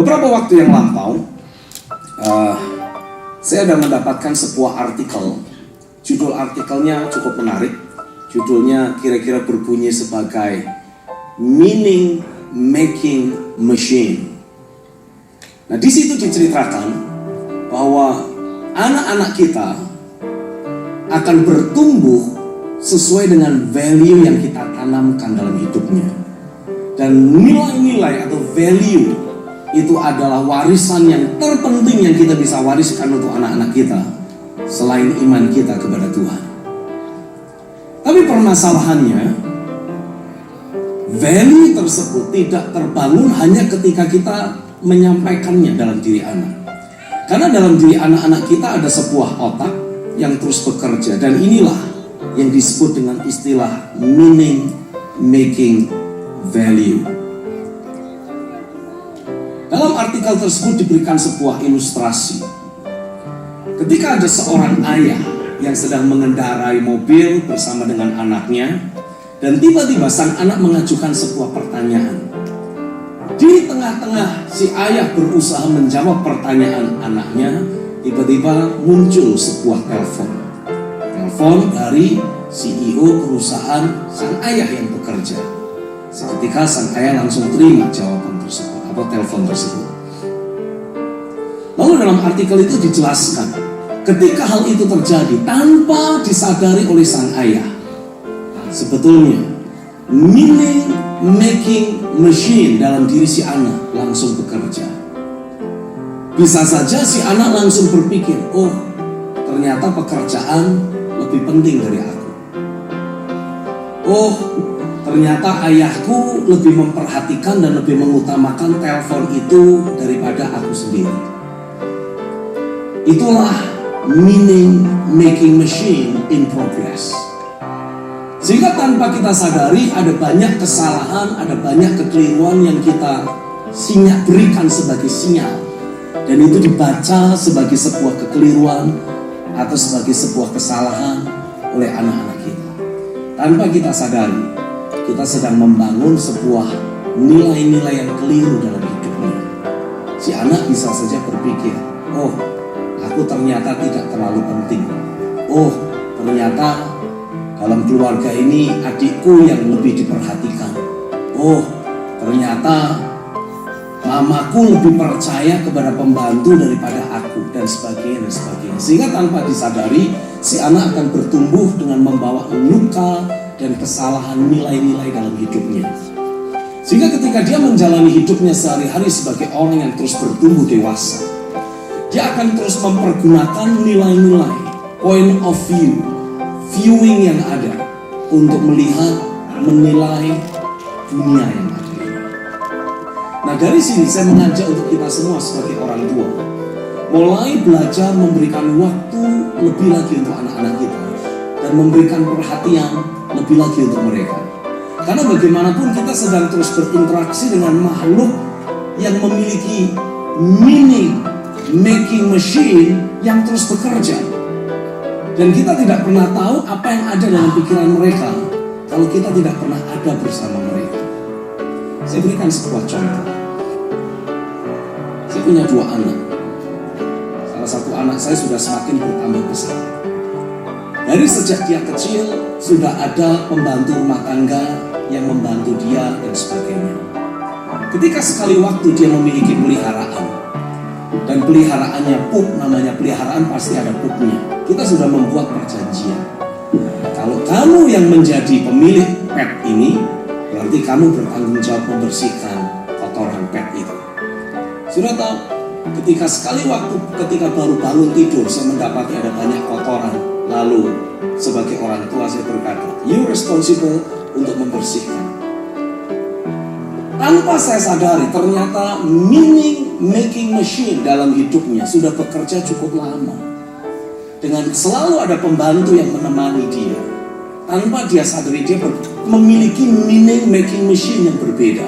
Beberapa waktu yang lampau, saya ada mendapatkan sebuah artikel. Judul artikelnya cukup menarik. Judulnya kira-kira berbunyi sebagai Meaning Making Machine. Nah, di situ diceritakan bahwa anak-anak kita akan bertumbuh sesuai dengan value yang kita tanamkan dalam hidupnya. Dan nilai-nilai atau value itu adalah warisan yang terpenting yang kita bisa wariskan untuk anak-anak kita selain iman kita kepada Tuhan. Tapi permasalahannya, value tersebut tidak terbangun hanya ketika kita menyampaikannya dalam diri anak. Karena dalam diri anak-anak kita ada sebuah otak yang terus bekerja, dan inilah yang disebut dengan istilah meaning making value. Dalam artikel tersebut diberikan sebuah ilustrasi. Ketika ada seorang ayah yang sedang mengendarai mobil bersama dengan anaknya, dan tiba-tiba sang anak mengajukan sebuah pertanyaan. Di tengah-tengah si ayah berusaha menjawab pertanyaan anaknya, tiba-tiba muncul sebuah telepon. Telepon dari CEO perusahaan sang ayah yang bekerja. Seketika sang ayah langsung terima jawaban tersebut atau telepon tersebut. Lalu dalam artikel itu dijelaskan, ketika hal itu terjadi tanpa disadari oleh sang ayah, sebetulnya meaning making machine dalam diri si anak langsung bekerja. Bisa saja si anak langsung berpikir, oh ternyata pekerjaan lebih penting dari aku. Oh ternyata ayahku lebih memperhatikan dan lebih mengutamakan telepon itu daripada aku sendiri. Itulah meaning making machine in progress. Sehingga tanpa kita sadari ada banyak kesalahan, ada banyak kekeliruan yang kita berikan sebagai sinyal. Dan itu dibaca sebagai sebuah kekeliruan atau sebagai sebuah kesalahan oleh anak-anak kita. Tanpa kita sadari, kita sedang membangun sebuah nilai-nilai yang keliru dalam hidupnya. Si anak bisa saja berpikir, oh aku ternyata tidak terlalu penting. Oh ternyata dalam keluarga ini adikku yang lebih diperhatikan. Oh ternyata mamaku lebih percaya kepada pembantu daripada aku, dan sebagainya dan sebagainya. Sehingga tanpa disadari si anak akan bertumbuh dengan membawa luka dan kesalahan nilai-nilai dalam hidupnya. Sehingga ketika dia menjalani hidupnya sehari-hari sebagai orang yang terus bertumbuh dewasa, dia akan terus mempergunakan nilai-nilai, point of view, viewing yang ada untuk melihat, menilai dunia yang ada ini. Nah dari sini saya mengajak untuk kita semua sebagai orang tua, mulai belajar memberikan waktu lebih lagi untuk anak-anak kita, dan memberikan perhatian lebih lagi untuk mereka. Karena bagaimanapun kita sedang terus berinteraksi dengan makhluk yang memiliki meaning making machine yang terus bekerja. Dan kita tidak pernah tahu apa yang ada dalam pikiran mereka kalau kita tidak pernah ada bersama mereka. Saya berikan sebuah contoh. Saya punya 2 anak. Salah satu anak saya sudah semakin bertambah besar. Dari sejak dia kecil sudah ada pembantu rumah tangga yang membantu dia dan sebagainya. Ketika sekali waktu dia memiliki peliharaan, dan peliharaannya pup, namanya peliharaan pasti ada pupnya. Kita sudah membuat perjanjian. Kalau kamu yang menjadi pemilik pet ini, berarti kamu bertanggung jawab membersihkan kotoran pet itu. Sudah tahu, ketika sekali waktu ketika baru bangun tidur saya mendapati ada banyak kotoran. Lalu sebagai orang tua saya berkata, you responsible untuk membersihkan. Tanpa saya sadari ternyata meaning making machine dalam hidupnya sudah bekerja cukup lama. Dengan selalu ada pembantu yang menemani dia. Tanpa dia sadari dia memiliki meaning making machine yang berbeda.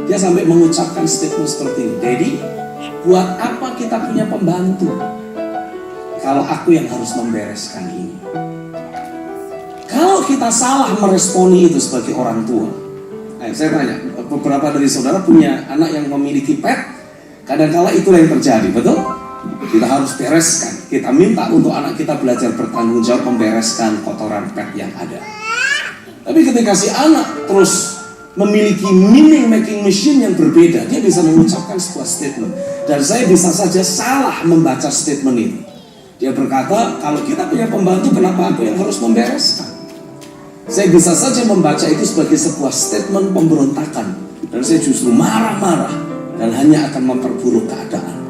Dia sampai mengucapkan statement seperti ini, Daddy, buat apa kita punya pembantu kalau aku yang harus membereskan ini? Kalau kita salah meresponi itu sebagai orang tua, saya tanya, beberapa dari saudara punya anak yang memiliki pet, Kadang-kala itulah yang terjadi, betul? Kita harus bereskan. Kita minta untuk anak kita belajar bertanggung jawab membereskan kotoran pet yang ada. Tapi ketika si anak terus memiliki meaning making machine yang berbeda, dia bisa mengucapkan sebuah statement. Dan saya bisa saja salah membaca statement ini. Dia berkata, kalau kita punya pembantu, kenapa aku yang harus membereskan? Saya bisa saja membaca itu sebagai sebuah statement pemberontakan. Dan saya justru marah-marah dan hanya akan memperburuk keadaan.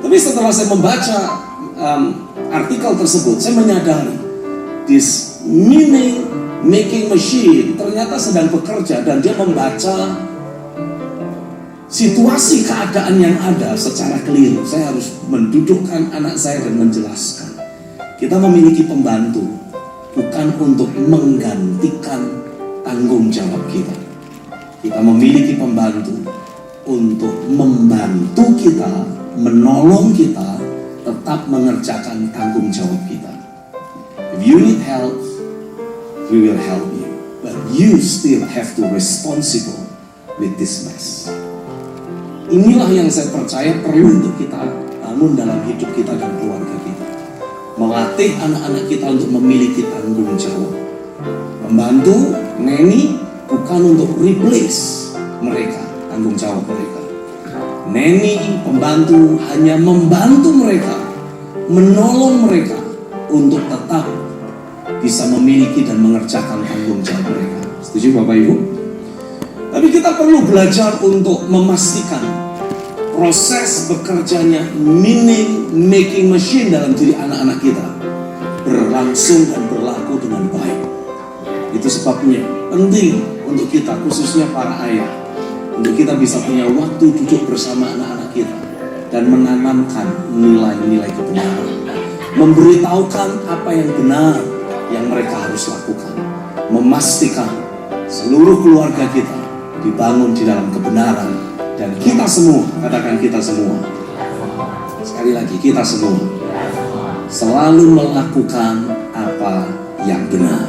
Tapi setelah saya membaca artikel tersebut, saya menyadari this meaning making machine ternyata sedang bekerja dan dia membaca situasi keadaan yang ada secara keliru. Saya harus mendudukkan anak saya dan menjelaskan. Kita memiliki pembantu bukan untuk menggantikan tanggung jawab kita. Kita memiliki pembantu untuk membantu kita, menolong kita tetap mengerjakan tanggung jawab kita. If you need help, we will help you, but you still have to responsible with this mess. Inilah yang saya percaya perlu untuk kita bangun dalam hidup kita dan keluarga kita. Melatih anak-anak kita untuk memiliki tanggung jawab. Membantu, neni, bukan untuk replace mereka, tanggung jawab mereka. Neni, pembantu hanya membantu mereka, menolong mereka untuk tetap bisa memiliki dan mengerjakan tanggung jawab mereka. Setuju Bapak Ibu? Tapi kita perlu belajar untuk memastikan proses bekerjanya meaning making machine dalam diri anak-anak kita berlangsung dan berlaku dengan baik. Itu sebabnya penting untuk kita, khususnya para ayah, untuk kita bisa punya waktu duduk bersama anak-anak kita dan menanamkan nilai-nilai kebenaran, memberitahukan apa yang benar yang mereka harus lakukan, memastikan seluruh keluarga kita dibangun di dalam kebenaran, dan kita semua, katakan kita semua, sekali lagi kita semua selalu melakukan apa yang benar.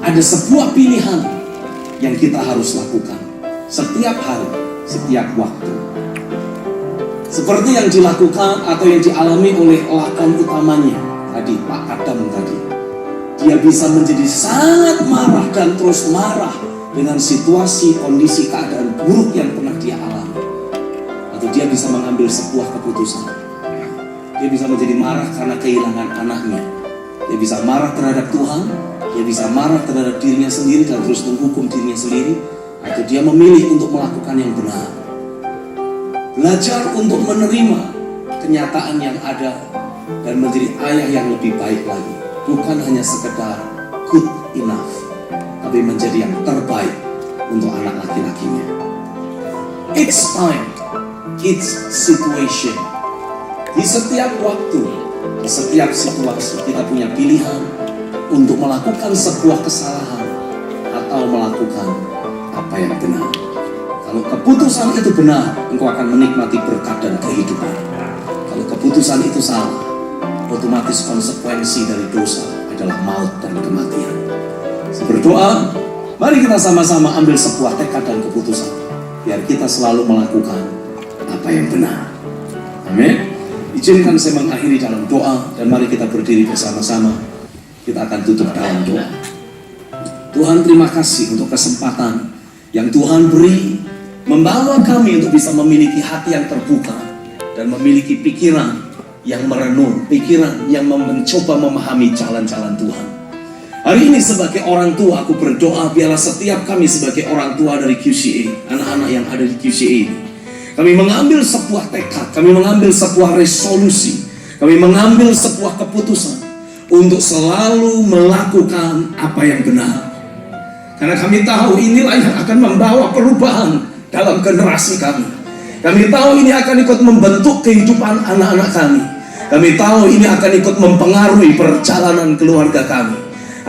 Ada sebuah pilihan yang kita harus lakukan setiap hari, setiap waktu. Seperti yang dilakukan atau yang dialami oleh lakon utamanya tadi, Pak Adam tadi. Dia bisa menjadi sangat marah dan terus marah dengan situasi, kondisi, keadaan buruk yang pernah dia alami. Atau dia bisa mengambil sebuah keputusan. Dia bisa menjadi marah karena kehilangan anaknya. Dia bisa marah terhadap Tuhan. Dia bisa marah terhadap dirinya sendiri dan terus menghukum dirinya sendiri. Atau dia memilih untuk melakukan yang benar. Belajar untuk menerima kenyataan yang ada dan menjadi ayah yang lebih baik lagi. Bukan hanya sekedar good enough, tapi menjadi yang terbaik untuk anak laki-lakinya. Each time, each situation. Di setiap waktu, di setiap situasi, kita punya pilihan untuk melakukan sebuah kesalahan atau melakukan apa yang benar. Kalau keputusan itu benar, engkau akan menikmati berkat dan kehidupan. Kalau keputusan itu salah, otomatis konsekuensi dari dosa adalah maut dan kematian. Berdoa, mari kita sama-sama ambil sebuah tekad dan keputusan, biar kita selalu melakukan apa yang benar. Amin. Izinkan saya mengakhiri dalam doa, dan mari kita berdiri bersama-sama. Kita akan tutup dalam doa. Tuhan, terima kasih untuk kesempatan yang Tuhan beri, membawa kami untuk bisa memiliki hati yang terbuka dan memiliki pikiran yang merenung, pikiran yang mencoba memahami jalan-jalan Tuhan. Hari ini sebagai orang tua, aku berdoa biarlah setiap kami sebagai orang tua dari QCA, anak-anak yang ada di QCA ini, kami mengambil sebuah tekad, kami mengambil sebuah resolusi, kami mengambil sebuah keputusan untuk selalu melakukan apa yang benar. Karena kami tahu inilah yang akan membawa perubahan dalam generasi kami. Kami tahu ini akan ikut membentuk kehidupan anak-anak kami. Kami tahu ini akan ikut mempengaruhi perjalanan keluarga kami.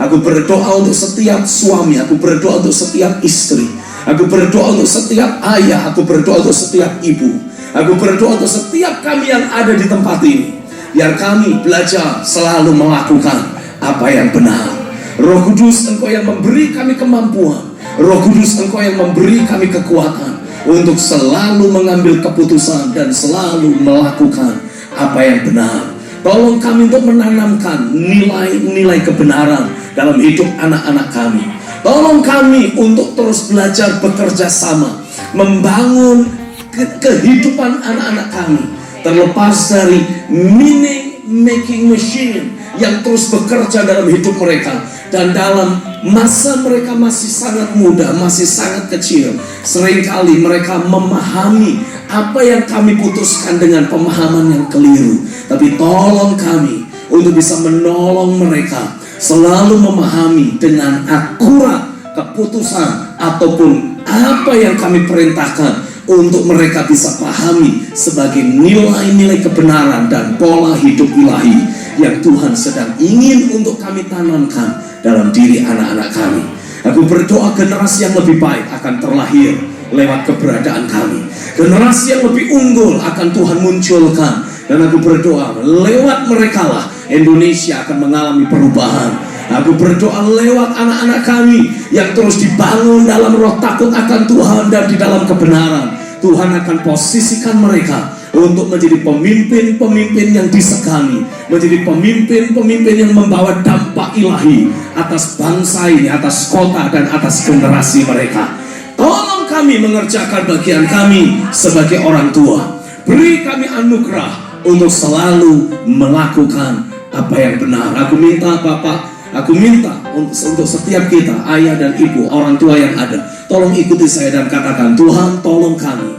Aku berdoa untuk setiap suami, aku berdoa untuk setiap istri, aku berdoa untuk setiap ayah, aku berdoa untuk setiap ibu, aku berdoa untuk setiap kami yang ada di tempat ini. Biar kami belajar selalu melakukan apa yang benar. Roh Kudus, Engkau yang memberi kami kemampuan. Roh Kudus, Engkau yang memberi kami kekuatan. untuk selalu mengambil keputusan dan selalu melakukan apa yang benar. Tolong kami untuk menanamkan nilai-nilai kebenaran dalam hidup anak-anak kami. Tolong kami untuk terus belajar bekerja sama, membangun kehidupan anak-anak kami, terlepas dari meaning making machine yang terus bekerja dalam hidup mereka. Dan dalam masa mereka masih sangat muda, masih sangat kecil, seringkali mereka memahami apa yang kami putuskan dengan pemahaman yang keliru. Tapi tolong kami untuk bisa menolong mereka selalu memahami dengan akurat keputusan ataupun apa yang kami perintahkan, untuk mereka bisa pahami sebagai nilai-nilai kebenaran dan pola hidup ilahi yang Tuhan sedang ingin untuk kami tanamkan dalam diri anak-anak kami. Aku berdoa generasi yang lebih baik akan terlahir lewat keberadaan kami. Generasi yang lebih unggul akan Tuhan munculkan. Dan aku berdoa lewat mereka lah Indonesia akan mengalami perubahan. Aku berdoa lewat anak-anak kami yang terus dibangun dalam roh takut akan Tuhan dan di dalam kebenaran. Tuhan akan posisikan mereka untuk menjadi pemimpin-pemimpin yang disegani, menjadi pemimpin-pemimpin yang membawa dampak ilahi atas bangsa ini, atas kota dan atas generasi mereka. Tolong kami mengerjakan bagian kami sebagai orang tua. Beri kami anugerah untuk selalu melakukan apa yang benar. Aku minta Bapak, aku minta untuk setiap kita, ayah dan ibu, orang tua yang ada, tolong ikuti saya dan katakan, Tuhan tolong kami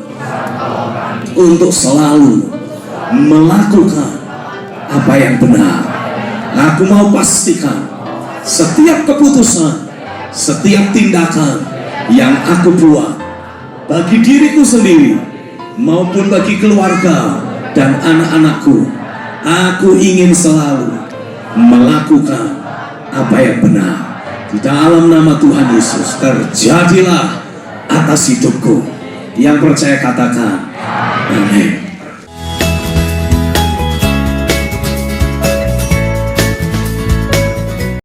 untuk selalu melakukan apa yang benar. Aku mau pastikan setiap keputusan, setiap tindakan yang aku buat bagi diriku sendiri maupun bagi keluarga dan anak-anakku, aku ingin selalu melakukan apa yang benar. Di dalam nama Tuhan Yesus, terjadilah atas hidupku. Yang percaya katakan amin.